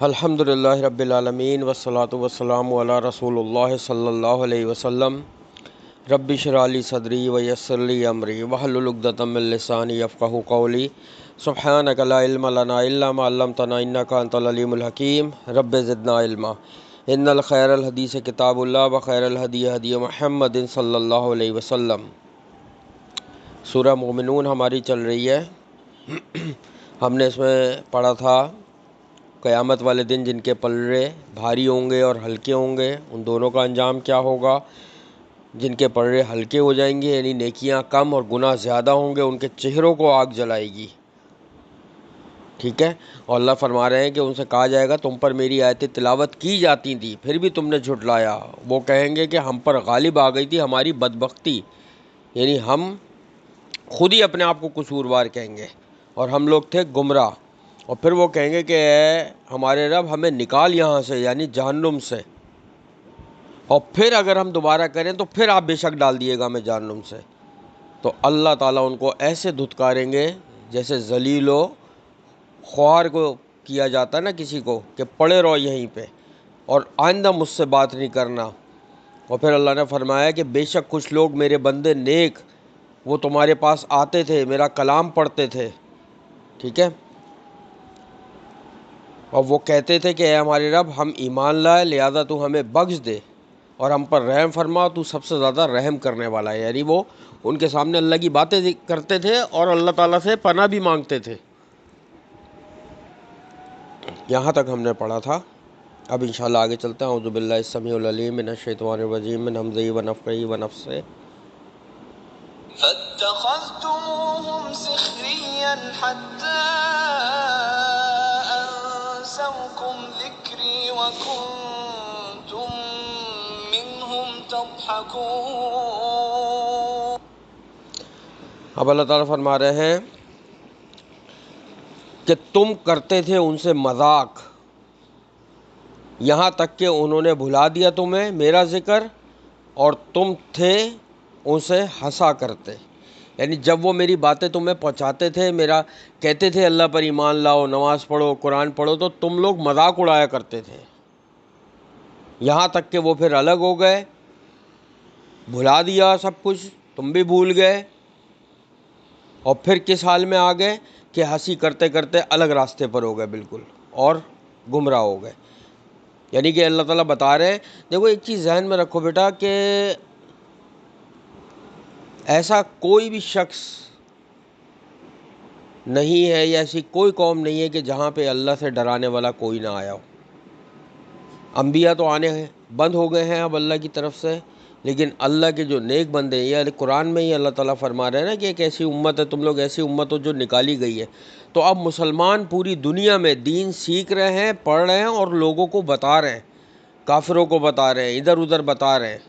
الحمدللہ رب العالمین والصلاة والسلام علی رسول اللہ صلی اللہ علیہ وسلم رب اشرح لی صدری ویسر لی امری واحلل عقدۃ من لسانی یفقہوا قولی سبحانک لا علم لنا الا ما علمتنا انک انت العلیم الحکیم رب زدنا علما ان الخیر الحدیث کتاب اللہ وخیر الہدی ہدی محمد صلی اللہ علیہ وسلم۔ سورہ مومنون ہماری چل رہی ہے۔ ہم نے اس میں پڑھا تھا قیامت والے دن جن کے پلڑے بھاری ہوں گے اور ہلکے ہوں گے ان دونوں کا انجام کیا ہوگا۔ جن کے پلڑے ہلکے ہو جائیں گے یعنی نیکیاں کم اور گناہ زیادہ ہوں گے ان کے چہروں کو آگ جلائے گی، ٹھیک ہے۔ اور اللہ فرما رہے ہیں کہ ان سے کہا جائے گا تم پر میری آیتیں تلاوت کی جاتی تھیں پھر بھی تم نے جھٹلایا۔ وہ کہیں گے کہ ہم پر غالب آ گئی تھی ہماری بدبختی، یعنی ہم خود ہی اپنے آپ کو قصوروار کہیں گے اور ہم لوگ تھے گمراہ۔ اور پھر وہ کہیں گے کہ اے ہمارے رب ہمیں نکال یہاں سے یعنی جہنم سے، اور پھر اگر ہم دوبارہ کریں تو پھر آپ بے شک ڈال دیے گا ہمیں جہنم سے۔ تو اللہ تعالیٰ ان کو ایسے دھتکاریں گے جیسے ذلیل و خوار کو کیا جاتا ہے نا کسی کو، کہ پڑے رہو یہیں پہ اور آئندہ مجھ سے بات نہیں کرنا۔ اور پھر اللہ نے فرمایا کہ بے شک کچھ لوگ میرے بندے نیک وہ تمہارے پاس آتے تھے میرا کلام پڑھتے تھے، ٹھیک ہے، اور وہ کہتے تھے کہ اے ہمارے رب ہم ایمان لائے لہذا تو ہمیں بخش دے اور ہم پر رحم فرما، تو سب سے زیادہ رحم کرنے والا ہے۔ یعنی وہ ان کے سامنے اللہ کی باتیں کرتے تھے اور اللہ تعالیٰ سے پناہ بھی مانگتے تھے۔ یہاں تک ہم نے پڑھا تھا۔ اب انشاءاللہ آگے چلتے ہیں۔ اعوذ باللہ السمیع العلیم من الشیطان الرجیم من ہمزہ ونفخہ ونفثہ۔ فاتخذتموهم سخريا حتى أنسوكم ذكري وكنتم منهم تضحكون۔ اب اللہ تعالیٰ فرما رہے ہیں کہ تم کرتے تھے ان سے مذاق، یہاں تک کہ انہوں نے بھلا دیا تمہیں میرا ذکر اور تم تھے ان سے ہنسا کرتے۔ یعنی جب وہ میری باتیں تمہیں پہنچاتے تھے میرا کہتے تھے اللہ پر ایمان لاؤ نماز پڑھو قرآن پڑھو تو تم لوگ مذاق اڑایا کرتے تھے، یہاں تک کہ وہ پھر الگ ہو گئے، بھلا دیا سب کچھ، تم بھی بھول گئے، اور پھر کس حال میں آ گئے کہ ہنسی کرتے کرتے الگ راستے پر ہو گئے بالکل اور گمراہ ہو گئے۔ یعنی کہ اللہ تعالیٰ بتا رہے ہیں دیکھو ایک چیز ذہن میں رکھو بیٹا کہ ایسا کوئی بھی شخص نہیں ہے یا ایسی کوئی قوم نہیں ہے کہ جہاں پہ اللہ سے ڈرانے والا کوئی نہ آیا ہو۔ انبیاء تو آنے بند ہو گئے ہیں اب اللہ کی طرف سے، لیکن اللہ کے جو نیک بندے ہیں یا قرآن میں ہی اللہ تعالیٰ فرما رہے ہیں نا کہ ایک ایسی امت ہے تم لوگ ایسی امت ہو جو نکالی گئی ہے۔ تو اب مسلمان پوری دنیا میں دین سیکھ رہے ہیں پڑھ رہے ہیں اور لوگوں کو بتا رہے ہیں، کافروں کو بتا رہے ہیں ادھر ادھر بتا رہے ہیں۔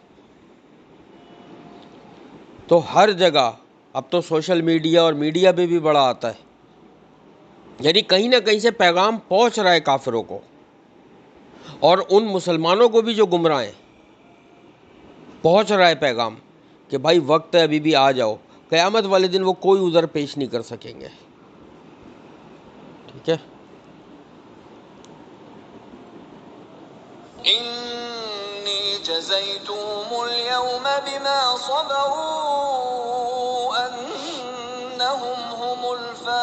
تو ہر جگہ اب تو سوشل میڈیا اور میڈیا پہ بھی بڑا آتا ہے، یعنی کہیں نہ کہیں سے پیغام پہنچ رہا ہے کافروں کو اور ان مسلمانوں کو بھی جو گمراہ ہیں پہنچ رہا ہے پیغام کہ بھائی وقت ہے ابھی بھی آ جاؤ۔ قیامت والے دن وہ کوئی عذر پیش نہیں کر سکیں گے، ٹھیک ہے۔ إني جزيتهم اليوم بما صبروا أنهم هم الفائزون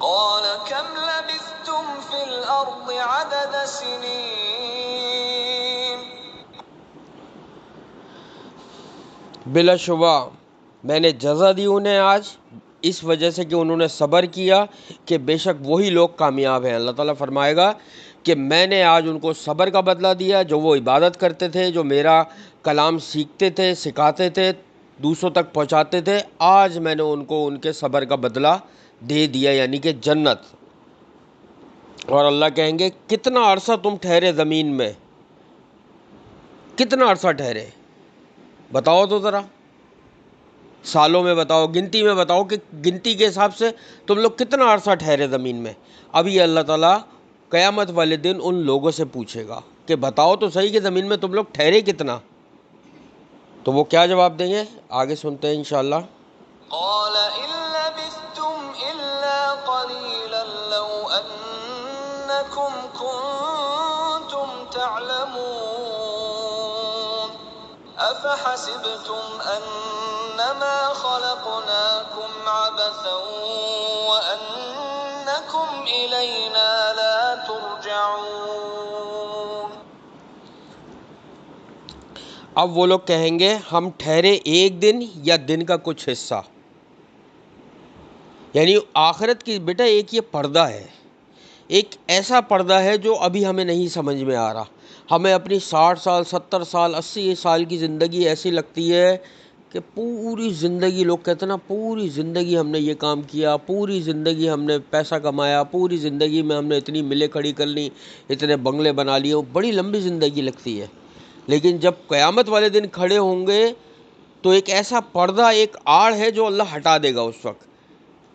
قال كم لبثتم في الأرض عدد سنين۔ بلا شبہ میں نے جزا دی انہیں آج اس وجہ سے کہ انہوں نے صبر کیا کہ بے شک وہی لوگ کامیاب ہیں۔ اللہ تعالیٰ فرمائے گا کہ میں نے آج ان کو صبر کا بدلہ دیا، جو وہ عبادت کرتے تھے جو میرا کلام سیکھتے تھے سکھاتے تھے دوسروں تک پہنچاتے تھے، آج میں نے ان کو ان کے صبر کا بدلہ دے دیا یعنی کہ جنت۔ اور اللہ کہیں گے کتنا عرصہ تم ٹھہرے زمین میں، کتنا عرصہ ٹھہرے بتاؤ تو ذرا، سالوں میں بتاؤ گنتی میں بتاؤ کہ گنتی کے حساب سے تم لوگ کتنا عرصہ ٹھہرے زمین میں۔ اب یہ اللہ تعالیٰ قیامت والے دن ان لوگوں سے پوچھے گا کہ بتاؤ تو صحیح کہ زمین میں تم لوگ ٹھہرے کتنا، تو وہ کیا جواب دیں گے آگے سنتے ہیں انشاءاللہ۔ قال إن لبثتم إلا قليلا إنكم كنتم تعلمون أفحسبتم أنما خلقناكم عبثا وأنكم إلينا لا ترجعون. اب وہ لوگ کہیں گے ہم ٹھہرے ایک دن یا دن کا کچھ حصہ. یعنی آخرت کی بیٹا ایک یہ پردہ ہے، ایک ایسا پردہ ہے جو ابھی ہمیں نہیں سمجھ میں آ رہا. ہمیں اپنی 60 سال 70 سال 80 سال کی زندگی ایسی لگتی ہے کہ پوری زندگی، لوگ کہتے ہیں نا پوری زندگی ہم نے یہ کام کیا، پوری زندگی ہم نے پیسہ کمایا، پوری زندگی میں ہم نے اتنی ملیں کھڑی کر لی، اتنے بنگلے بنا لیے. بڑی لمبی زندگی لگتی ہے. لیکن جب قیامت والے دن کھڑے ہوں گے تو ایک ایسا پردہ، ایک آڑ ہے جو اللہ ہٹا دے گا اس وقت.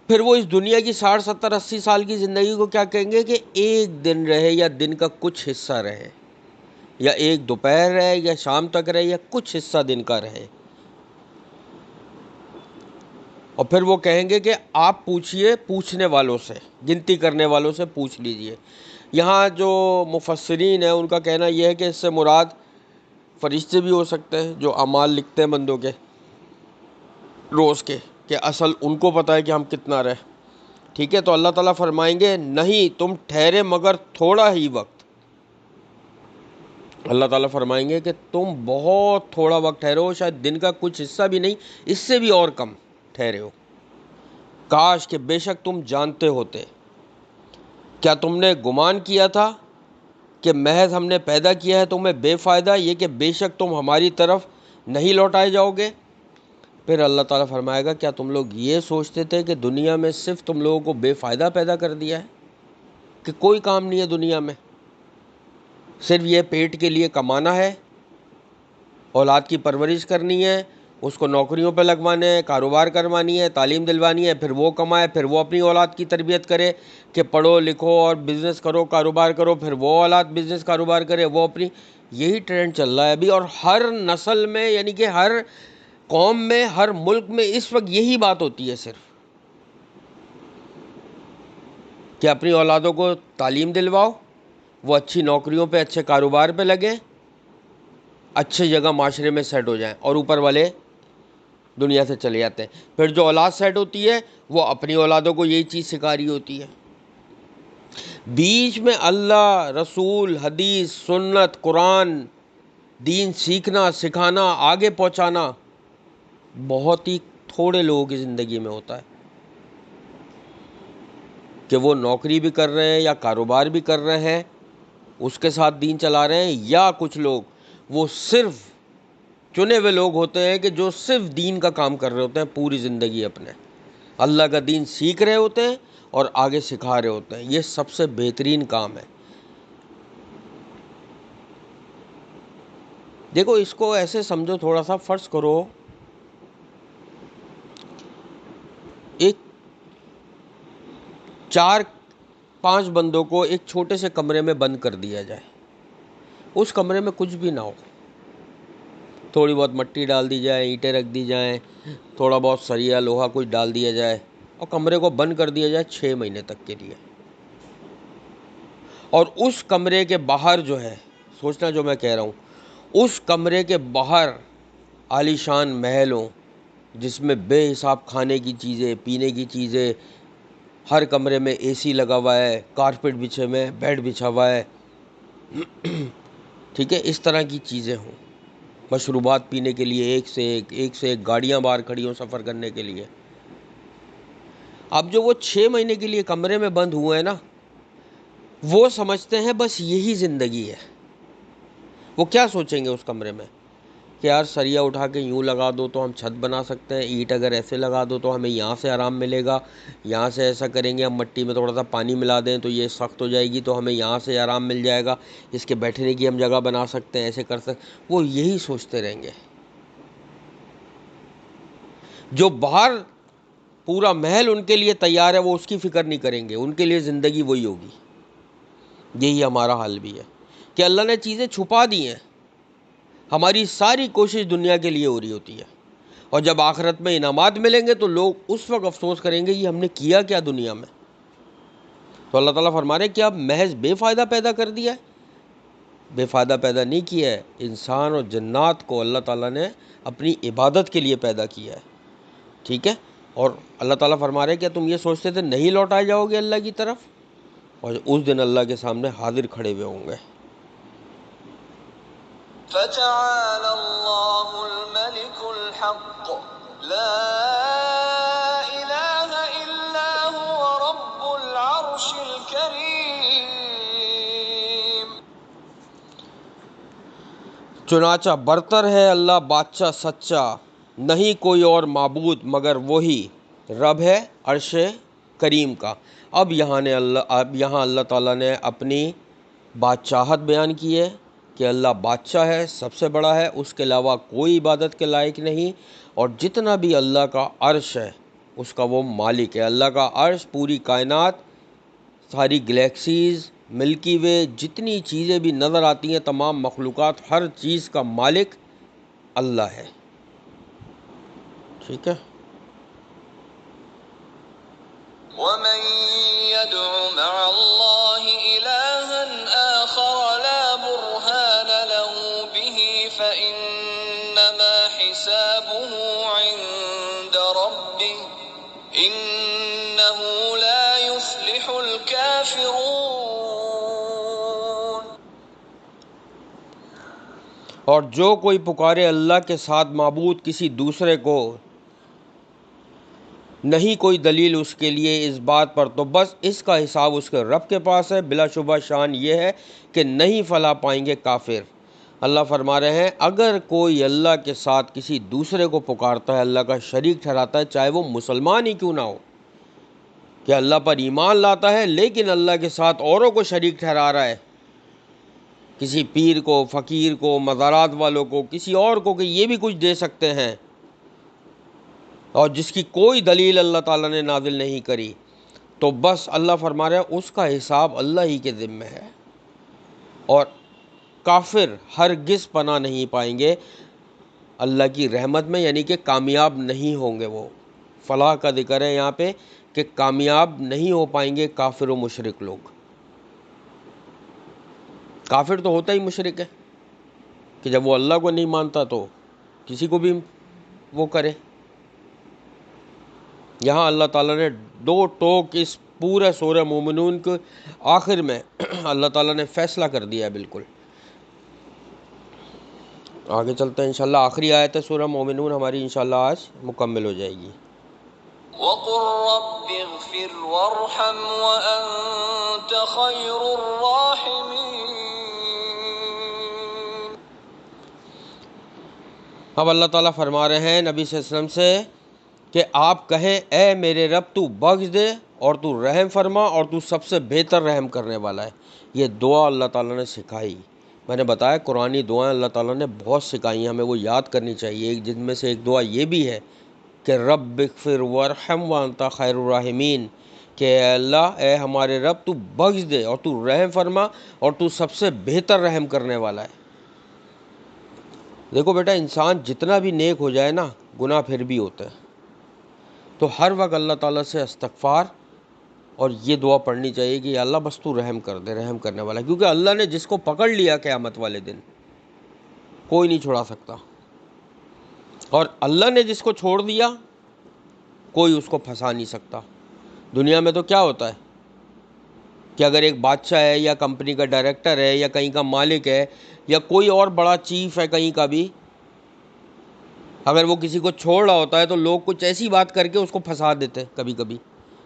پھر وہ اس دنیا کی 60 70 80 سال کی زندگی کو کیا کہیں گے کہ ایک دن رہے یا دن کا کچھ حصہ رہے، یا ایک دوپہر رہے یا شام تک رہے یا کچھ حصہ دن کا رہے. اور پھر وہ کہیں گے کہ آپ پوچھئے پوچھنے والوں سے، گنتی کرنے والوں سے پوچھ لیجئے. یہاں جو مفسرین ہیں ان کا کہنا یہ ہے کہ اس سے مراد فرشتے بھی ہو سکتے ہیں جو اعمال لکھتے ہیں بندوں کے روز کے، کہ اصل ان کو پتہ ہے کہ ہم کتنا رہے. ٹھیک ہے، تو اللہ تعالیٰ فرمائیں گے نہیں، تم ٹھہرے مگر تھوڑا ہی وقت. اللہ تعالیٰ فرمائیں گے کہ تم بہت تھوڑا وقت ٹھہرے ہو، شاید دن کا کچھ حصہ بھی نہیں، اس سے بھی اور کم ٹھہرے ہو. کاش کہ بے شک تم جانتے ہوتے. کیا تم نے گمان کیا تھا کہ محض ہم نے پیدا کیا ہے تمہیں بے فائدہ، یہ کہ بے شک تم ہماری طرف نہیں لوٹائے جاؤ گے؟ پھر اللہ تعالیٰ فرمائے گا کیا تم لوگ یہ سوچتے تھے کہ دنیا میں صرف تم لوگوں کو بے فائدہ پیدا کر دیا ہے، کہ کوئی کام نہیں ہے دنیا میں، صرف یہ پیٹ کے لیے کمانا ہے، اولاد کی پرورش کرنی ہے، اس کو نوکریوں پہ لگوانے ہے، کاروبار کروانی ہے، تعلیم دلوانی ہے، پھر وہ کمائے، پھر وہ اپنی اولاد کی تربیت کرے کہ پڑھو لکھو اور بزنس کرو، کاروبار کرو، پھر وہ اولاد بزنس کاروبار کرے، وہ اپنی. یہی ٹرینڈ چل رہا ہے ابھی. اور ہر نسل میں، یعنی کہ ہر قوم میں، ہر ملک میں اس وقت یہی بات ہوتی ہے صرف، کہ اپنی اولادوں کو تعلیم دلواؤ، وہ اچھی نوکریوں پہ، اچھے کاروبار پہ لگیں، اچھے جگہ معاشرے میں سیٹ ہو جائیں، اور اوپر والے دنیا سے چلے جاتے ہیں. پھر جو اولاد سیٹ ہوتی ہے وہ اپنی اولادوں کو یہی چیز سکھا رہی ہوتی ہے. بیچ میں اللہ، رسول، حدیث، سنت، قرآن، دین سیکھنا، سکھانا، آگے پہنچانا بہت ہی تھوڑے لوگوں کی زندگی میں ہوتا ہے. کہ وہ نوکری بھی کر رہے ہیں یا کاروبار بھی کر رہے ہیں، اس کے ساتھ دین چلا رہے ہیں، یا کچھ لوگ وہ صرف چنے ہوئے لوگ ہوتے ہیں کہ جو صرف دین کا کام کر رہے ہوتے ہیں پوری زندگی، اپنے اللہ کا دین سیکھ رہے ہوتے ہیں اور آگے سکھا رہے ہوتے ہیں. یہ سب سے بہترین کام ہے. دیکھو اس کو ایسے سمجھو، تھوڑا سا فرض کرو ایک 4-5 بندوں کو ایک چھوٹے سے کمرے میں بند کر دیا جائے، اس کمرے میں کچھ بھی نہ ہو، تھوڑی بہت مٹی ڈال دی جائے، اینٹیں رکھ دی جائیں، تھوڑا بہت سریا لوہا کچھ ڈال دیا جائے، اور کمرے کو بند کر دیا جائے 6 مہینے تک کے لیے. اور اس کمرے کے باہر جو ہے، سوچنا جو میں کہہ رہا ہوں، اس کمرے کے باہر عالی شان محل ہوں جس میں بے حساب کھانے کی چیزیں، پینے کی چیزیں، ہر کمرے میں اے سی لگا ہوا ہے، کارپیٹ بچھے ہوئے ہیں، بیڈ بچھا ہوا ہے، ٹھیک ہے، اس طرح کی چیزیں ہوں، مشروبات پینے کے لیے ایک سے ایک گاڑیاں باہر کھڑی ہوں سفر کرنے کے لیے. اب جو وہ 6 مہینے کے لیے کمرے میں بند ہوئے ہیں نا، وہ سمجھتے ہیں بس یہی زندگی ہے. وہ کیا سوچیں گے اس کمرے میں کہ یار سریا اٹھا کے یوں لگا دو تو ہم چھت بنا سکتے ہیں، اینٹ اگر ایسے لگا دو تو ہمیں یہاں سے آرام ملے گا، یہاں سے ایسا کریں گے، ہم مٹی میں تھوڑا سا پانی ملا دیں تو یہ سخت ہو جائے گی تو ہمیں یہاں سے آرام مل جائے گا، اس کے بیٹھنے کی ہم جگہ بنا سکتے ہیں، ایسے کر سکتے. وہ یہی سوچتے رہیں گے. جو باہر پورا محل ان کے لیے تیار ہے وہ اس کی فکر نہیں کریں گے، ان کے لیے زندگی وہی ہوگی. یہی ہمارا حال بھی ہے کہ اللہ نے چیزیں چھپا دی ہیں، ہماری ساری کوشش دنیا کے لیے ہو رہی ہوتی ہے، اور جب آخرت میں انعامات ملیں گے تو لوگ اس وقت افسوس کریں گے یہ ہم نے کیا کیا دنیا میں. تو اللہ تعالیٰ فرما رہے ہیں کہ اب محض بے فائدہ پیدا کر دیا ہے؟ بے فائدہ پیدا نہیں کیا ہے، انسان اور جنات کو اللہ تعالیٰ نے اپنی عبادت کے لیے پیدا کیا ہے، ٹھیک ہے؟ اور اللہ تعالیٰ فرما رہے ہیں کیا تم یہ سوچتے تھے نہیں لوٹائے جاؤ گے اللہ کی طرف؟ اور اس دن اللہ کے سامنے حاضر کھڑے ہوئے ہوں گے۔ فتعالى الله الملك الحق لا إله إلا هو رب العرش الكريم۔ چنانچہ برتر ہے اللہ بادشاہ سچا، نہیں کوئی اور معبود مگر وہی رب ہے عرش کریم کا۔ اب یہاں اللہ تعالیٰ نے اپنی بادشاہت بیان کی ہے کہ اللہ بادشاہ ہے، سب سے بڑا ہے، اس کے علاوہ کوئی عبادت کے لائق نہیں، اور جتنا بھی اللہ کا عرش ہے اس کا وہ مالک ہے۔ اللہ کا عرش پوری کائنات، ساری گلیکسیز، ملکی وے، جتنی چیزیں بھی نظر آتی ہیں، تمام مخلوقات، ہر چیز کا مالک اللہ ہے، ٹھیک ہے؟ ومن يدع مع الله إلها آخر لا برهان له به فإنما حسابه عند ربه إنه لا يفلح الكافرون۔ اور جو کوئی پکارے اللہ کے ساتھ معبود کسی دوسرے کو، نہیں کوئی دلیل اس کے لیے اس بات پر، تو بس اس کا حساب اس کے رب کے پاس ہے۔ بلا شبہ شان یہ ہے کہ نہیں فلاح پائیں گے کافر۔ اللہ فرما رہے ہیں اگر کوئی اللہ کے ساتھ کسی دوسرے کو پکارتا ہے، اللہ کا شریک ٹھہراتا ہے، چاہے وہ مسلمان ہی کیوں نہ ہو، کہ اللہ پر ایمان لاتا ہے لیکن اللہ کے ساتھ اوروں کو شریک ٹھہرا رہا ہے، کسی پیر کو، فقیر کو، مزارات والوں کو، کسی اور کو کہ یہ بھی کچھ دے سکتے ہیں، اور جس کی کوئی دلیل اللہ تعالیٰ نے نازل نہیں کری، تو بس اللہ فرما رہے ہیں اس کا حساب اللہ ہی کے ذمہ ہے، اور کافر ہرگز پناہ نہیں پائیں گے اللہ کی رحمت میں، یعنی کہ کامیاب نہیں ہوں گے۔ وہ فلاح کا ذکر ہے یہاں پہ کہ کامیاب نہیں ہو پائیں گے کافر و مشرک لوگ۔ کافر تو ہوتا ہی مشرک ہے کہ جب وہ اللہ کو نہیں مانتا تو کسی کو بھی وہ کرے۔ یہاں اللہ تعالیٰ نے دو ٹوک اس پورے سورہ مومنون کے آخر میں اللہ تعالیٰ نے فیصلہ کر دیا ہے بالکل۔ آگے چلتے ہیں انشاءاللہ، آخری آیت ہے سورہ مومنون ہماری انشاءاللہ آج مکمل ہو جائے گی۔ وَقُلْ رَبِّ اغْفِرْ وَارْحَمْ وَأَنْتَ خَيْرُ الرَّاحِمِينَ۔ اب اللہ تعالیٰ فرما رہے ہیں نبی صلی اللہ علیہ وسلم سے کہ آپ کہیں اے میرے رب تو بخش دے اور تو رحم فرما اور تو سب سے بہتر رحم کرنے والا ہے۔ یہ دعا اللہ تعالیٰ نے سکھائی، میں نے بتایا قرآنی دعائیں اللہ تعالیٰ نے بہت سکھائی ہیں، ہمیں وہ یاد کرنی چاہیے، جن میں سے ایک دعا یہ بھی ہے کہ رب اغفر وارحم وانت خیر الراحمین، کہ اے اللہ، اے ہمارے رب تو بخش دے اور تو رحم فرما اور تو سب سے بہتر رحم کرنے والا ہے۔ دیکھو بیٹا، انسان جتنا بھی نیک ہو جائے نا، گناہ پھر بھی ہوتا ہے، تو ہر وقت اللہ تعالیٰ سے استغفار اور یہ دعا پڑھنی چاہیے کہ یا اللہ بس تو رحم کر دے، رحم کرنے والا ہے، کیونکہ اللہ نے جس کو پکڑ لیا قیامت والے دن کوئی نہیں چھڑا سکتا، اور اللہ نے جس کو چھوڑ دیا کوئی اس کو پھنسا نہیں سکتا۔ دنیا میں تو کیا ہوتا ہے کہ اگر ایک بادشاہ ہے یا کمپنی کا ڈائریکٹر ہے یا کہیں کا مالک ہے یا کوئی اور بڑا چیف ہے کہیں کا بھی، اگر وہ کسی کو چھوڑ رہا ہوتا ہے تو لوگ کچھ ایسی بات کر کے اس کو پھنسا دیتے ہیں، کبھی کبھی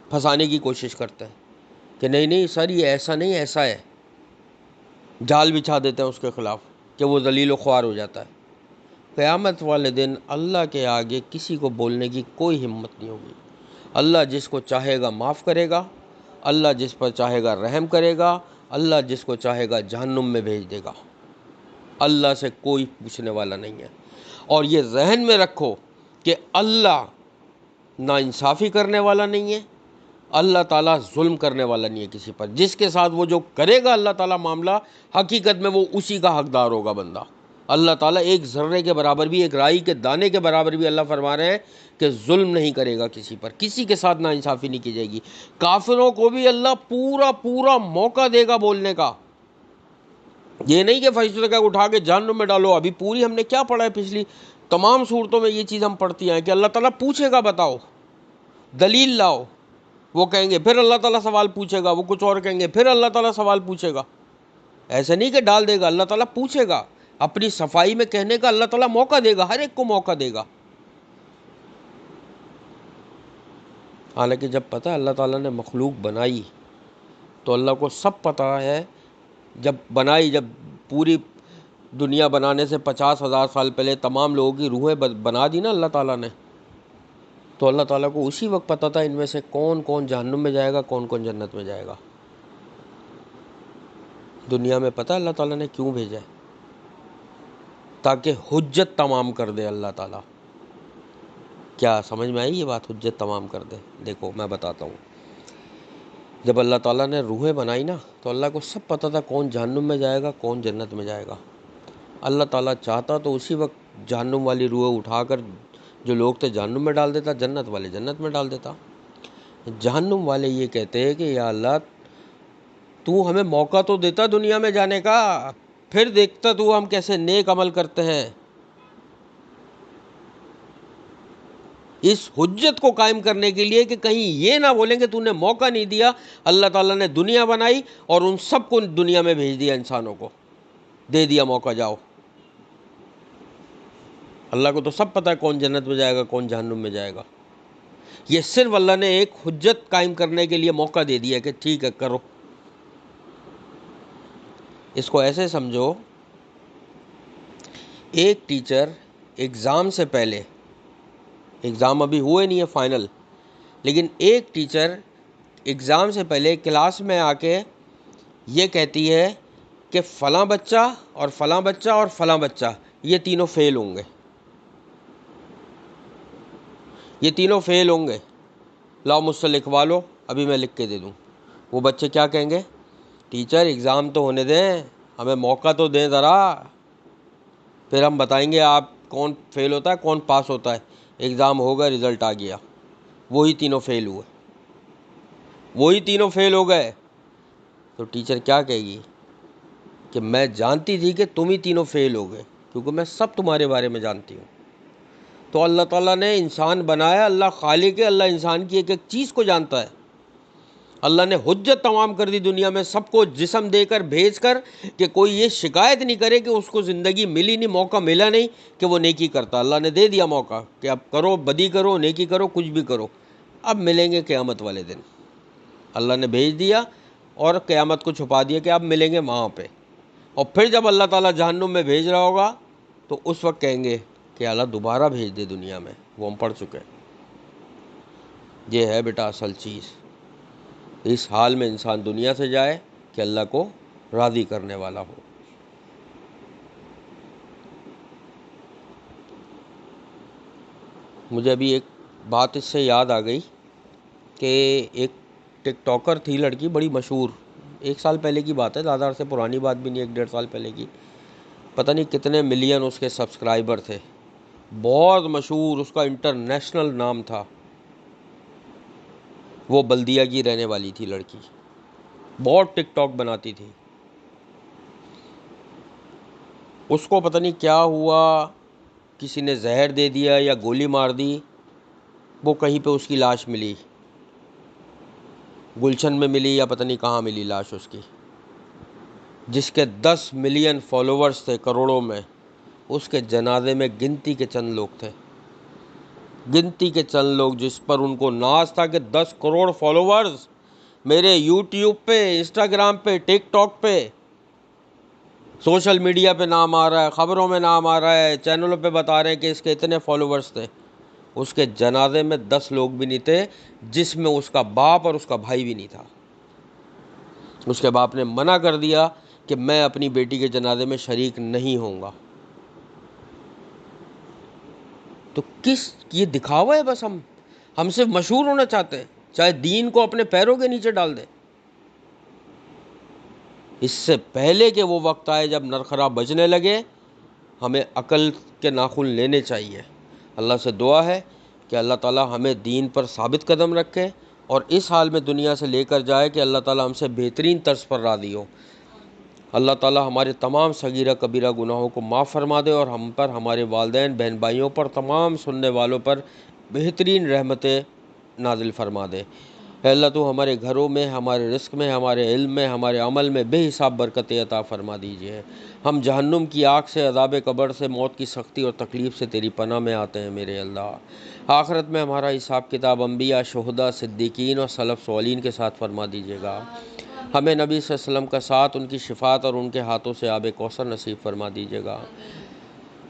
پھنسانے کی کوشش کرتے ہیں کہ نہیں نہیں سر یہ ایسا نہیں، ایسا ہے، جال بچھا دیتے ہیں اس کے خلاف کہ وہ ذلیل و خوار ہو جاتا ہے۔ قیامت والے دن اللہ کے آگے کسی کو بولنے کی کوئی ہمت نہیں ہوگی۔ اللہ جس کو چاہے گا معاف کرے گا، اللہ جس پر چاہے گا رحم کرے گا، اللہ جس کو چاہے گا جہنم میں بھیج دے گا۔ اللہ سے کوئی پوچھنے والا نہیں ہے، اور یہ ذہن میں رکھو کہ اللہ ناانصافی کرنے والا نہیں ہے، اللہ تعالیٰ ظلم کرنے والا نہیں ہے کسی پر۔ جس کے ساتھ وہ جو کرے گا اللہ تعالیٰ معاملہ، حقیقت میں وہ اسی کا حقدار ہوگا بندہ، اللہ تعالیٰ ایک ذرے کے برابر بھی، ایک رائی کے دانے کے برابر بھی اللہ فرما رہے ہیں کہ ظلم نہیں کرے گا کسی پر، کسی کے ساتھ ناانصافی نہیں کی جائے گی۔ کافروں کو بھی اللہ پورا پورا موقع دے گا بولنے کا، یہ نہیں کہ فرشتوں کا اٹھا کے جہنم میں ڈالو۔ ابھی پوری ہم نے کیا پڑھا ہے، پچھلی تمام صورتوں میں یہ چیز ہم پڑھتی ہیں کہ اللہ تعالیٰ پوچھے گا، بتاؤ دلیل لاؤ، وہ کہیں گے، پھر اللہ تعالیٰ سوال پوچھے گا، وہ کچھ اور کہیں گے، پھر اللہ تعالیٰ سوال پوچھے گا۔ ایسے نہیں کہ ڈال دے گا، اللہ تعالیٰ پوچھے گا، اپنی صفائی میں کہنے کا اللہ تعالیٰ موقع دے گا، ہر ایک کو موقع دے گا۔ حالانکہ جب پتہ اللہ تعالیٰ نے مخلوق بنائی تو اللہ کو سب پتہ ہے، جب بنائی، جب پوری دنیا بنانے سے 50,000 سال پہلے تمام لوگوں کی روحیں بنا دی نا اللہ تعالیٰ نے، تو اللہ تعالیٰ کو اسی وقت پتہ تھا ان میں سے کون کون جہنم میں جائے گا، کون کون جنت میں جائے گا۔ دنیا میں پتہ اللہ تعالیٰ نے کیوں بھیجا ہے؟ تاکہ حجت تمام کر دے اللہ تعالیٰ۔ کیا سمجھ میں آئی یہ بات، حجت تمام کر دے؟ دیکھو میں بتاتا ہوں، جب اللہ تعالیٰ نے روحیں بنائی نا تو اللہ کو سب پتہ تھا کون جہنم میں جائے گا، کون جنت میں جائے گا۔ اللہ تعالیٰ چاہتا تو اسی وقت جہنم والی روحیں اٹھا کر جو لوگ تھے جہنم میں ڈال دیتا، جنت والے جنت میں ڈال دیتا۔ جہنم والے یہ کہتے ہیں کہ یا اللہ تو ہمیں موقع تو دیتا دنیا میں جانے کا، پھر دیکھتا تو ہم کیسے نیک عمل کرتے ہیں۔ اس حجت کو قائم کرنے کے لیے کہ کہیں یہ نہ بولیں کہ تو نے موقع نہیں دیا، اللہ تعالیٰ نے دنیا بنائی اور ان سب کو دنیا میں بھیج دیا، انسانوں کو دے دیا موقع، جاؤ۔ اللہ کو تو سب پتہ ہے کون جنت میں جائے گا، کون جہنم میں جائے گا۔ یہ صرف اللہ نے ایک حجت قائم کرنے کے لیے موقع دے دیا کہ ٹھیک ہے کرو۔ اس کو ایسے سمجھو، ایک ٹیچر ایگزام سے پہلے، ایگزام ابھی ہوئے نہیں ہے فائنل، لیکن ایک ٹیچر ایگزام سے پہلے کلاس میں آ کے یہ کہتی ہے کہ فلاں بچہ اور فلاں بچہ اور فلاں بچہ یہ تینوں فیل ہوں گے، یہ تینوں فیل ہوں گے، لاؤ مجھ سے لکھوا لو، ابھی میں لکھ کے دے دوں۔ وہ بچے کیا کہیں گے؟ ٹیچر ایگزام تو ہونے دیں، ہمیں موقع تو دیں ذرا، پھر ہم بتائیں گے آپ کون فیل ہوتا ہے کون پاس ہوتا ہے۔ ایگزام ہوگا، رزلٹ آ گیا، وہی تینوں فیل ہوئے، وہی تینوں فیل ہو گئے، تو ٹیچر کیا کہے گی کہ میں جانتی تھی کہ تم ہی تینوں فیل ہو گئے، کیونکہ میں سب تمہارے بارے میں جانتی ہوں۔ تو اللہ تعالیٰ نے انسان بنایا، اللہ خالق ہے، اللہ انسان کی ایک ایک چیز کو جانتا ہے۔ اللہ نے حجت تمام کر دی دنیا میں، سب کو جسم دے کر بھیج کر کہ کوئی یہ شکایت نہیں کرے کہ اس کو زندگی ملی نہیں، موقع ملا نہیں کہ وہ نیکی کرتا۔ اللہ نے دے دیا موقع کہ اب کرو، بدی کرو، نیکی کرو، کچھ بھی کرو، اب ملیں گے قیامت والے دن۔ اللہ نے بھیج دیا اور قیامت کو چھپا دیا کہ اب ملیں گے وہاں پہ، اور پھر جب اللہ تعالیٰ جہنم میں بھیج رہا ہوگا تو اس وقت کہیں گے کہ اللہ دوبارہ بھیج دے دنیا میں، وہ ہم پڑھ چکے۔ یہ ہے بیٹا اصل چیز، اس حال میں انسان دنیا سے جائے کہ اللہ کو راضی کرنے والا ہو۔ مجھے ابھی ایک بات اس سے یاد آ گئی کہ ایک ٹک ٹاکر تھی لڑکی بڑی مشہور، 1 سال پہلے کی بات ہے، زیادہ عرصے پرانی بات بھی نہیں، 1 1.5 سال پہلے کی، پتہ نہیں کتنے ملین اس کے سبسکرائبر تھے، بہت مشہور، اس کا انٹرنیشنل نام تھا۔ وہ بلدیہ کی رہنے والی تھی لڑکی، بہت ٹک ٹاک بناتی تھی۔ اس کو پتہ نہیں کیا ہوا، کسی نے زہر دے دیا یا گولی مار دی، وہ کہیں پہ اس کی لاش ملی، گلشن میں ملی یا پتہ نہیں کہاں ملی لاش اس کی، جس کے 10 ملین فالوورز تھے کروڑوں میں۔ اس کے جنازے میں گنتی کے چند لوگ تھے، گنتی کے چند لوگ، جس پر ان کو ناز تھا کہ 10 کروڑ فالوورز میرے یوٹیوب پہ، انسٹاگرام پہ، ٹک ٹاک پہ، سوشل میڈیا پہ نام آ رہا ہے، خبروں میں نام آ رہا ہے، چینلوں پہ بتا رہے ہیں کہ اس کے اتنے فالوورز تھے۔ اس کے جنازے میں 10 لوگ بھی نہیں تھے، جس میں اس کا باپ اور اس کا بھائی بھی نہیں تھا۔ اس کے باپ نے منع کر دیا کہ میں اپنی بیٹی کے جنازے میں شریک نہیں ہوں گا۔ تو یہ دکھاوا ہے، بس ہم صرف مشہور ہونا چاہتے ہیں، چاہے دین کو اپنے پیروں کے نیچے ڈال دیں۔ اس سے پہلے کہ وہ وقت آئے جب نرخرا بجنے لگے ہمیں عقل کے ناخن لینے چاہیے۔ اللہ سے دعا ہے کہ اللہ تعالی ہمیں دین پر ثابت قدم رکھے اور اس حال میں دنیا سے لے کر جائے کہ اللہ تعالی ہم سے بہترین طرز پر راضی ہو۔ اللہ تعالی ہمارے تمام صغیرہ کبیرہ گناہوں کو معاف فرما دے اور ہم پر، ہمارے والدین، بہن بھائیوں پر، تمام سننے والوں پر بہترین رحمتیں نازل فرما دے۔ اے اللہ تو ہمارے گھروں میں، ہمارے رزق میں، ہمارے علم میں، ہمارے عمل میں بے حساب برکتیں عطا فرما دیجیے۔ ہم جہنم کی آگ سے، عذاب قبر سے، موت کی سختی اور تکلیف سے تیری پناہ میں آتے ہیں میرے اللہ۔ آخرت میں ہمارا حساب کتاب انبیاء، شہداء، صدیقین اور سلف صالحین کے ساتھ فرما دیجیے گا۔ ہمیں نبی صلی اللہ علیہ وسلم کا ساتھ، ان کی شفاعت اور ان کے ہاتھوں سے آب کوثر نصیب فرما دیجیے گا۔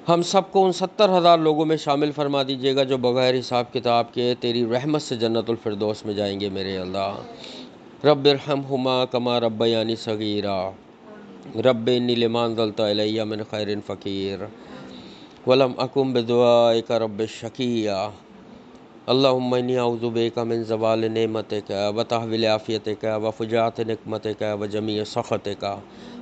ہم سب کو ان 70,000 لوگوں میں شامل فرما دیجیے گا جو بغیر حساب کتاب کے تیری رحمت سے جنت الفردوس میں جائیں گے میرے اللہ۔ رب ارحمہما کما ربیانی صغیرا، رب انی لما انزلت الی من خیر فقیر ولم اکن بدعائک رب شقیا۔ اللہم انی اعوذ بک من زوال نعمتک وتحویل عافیتک وفجاءۃ نقمتک وجمیع سخطک۔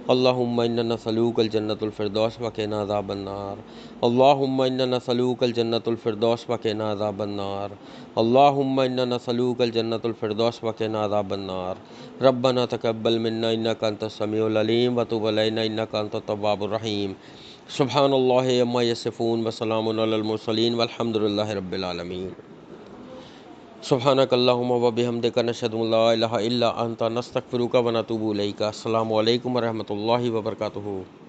اللہم انا نسألوک الجنۃ الفردوس وقنا عذاب النار۔ اللہم انا نسألوک الجنۃ الفردوس وقنا عذاب النار۔ اللہم انا نسألوک الجنۃ الفردوس وقنا عذاب النار۔ ربنا تقبل منا انک انت السمیع العلیم وتب علینا انک انت التواب الرحیم۔ سبحان اللہ عما یصفون وسلام علی المرسلین والحمد للہ رب العالمین۔ سبحانک اللہم وبحمدک نشہد ان لا الہ الا انت نستغفرک ونتوب الیک۔ السلام علیکم ورحمۃ اللہ وبرکاتہ۔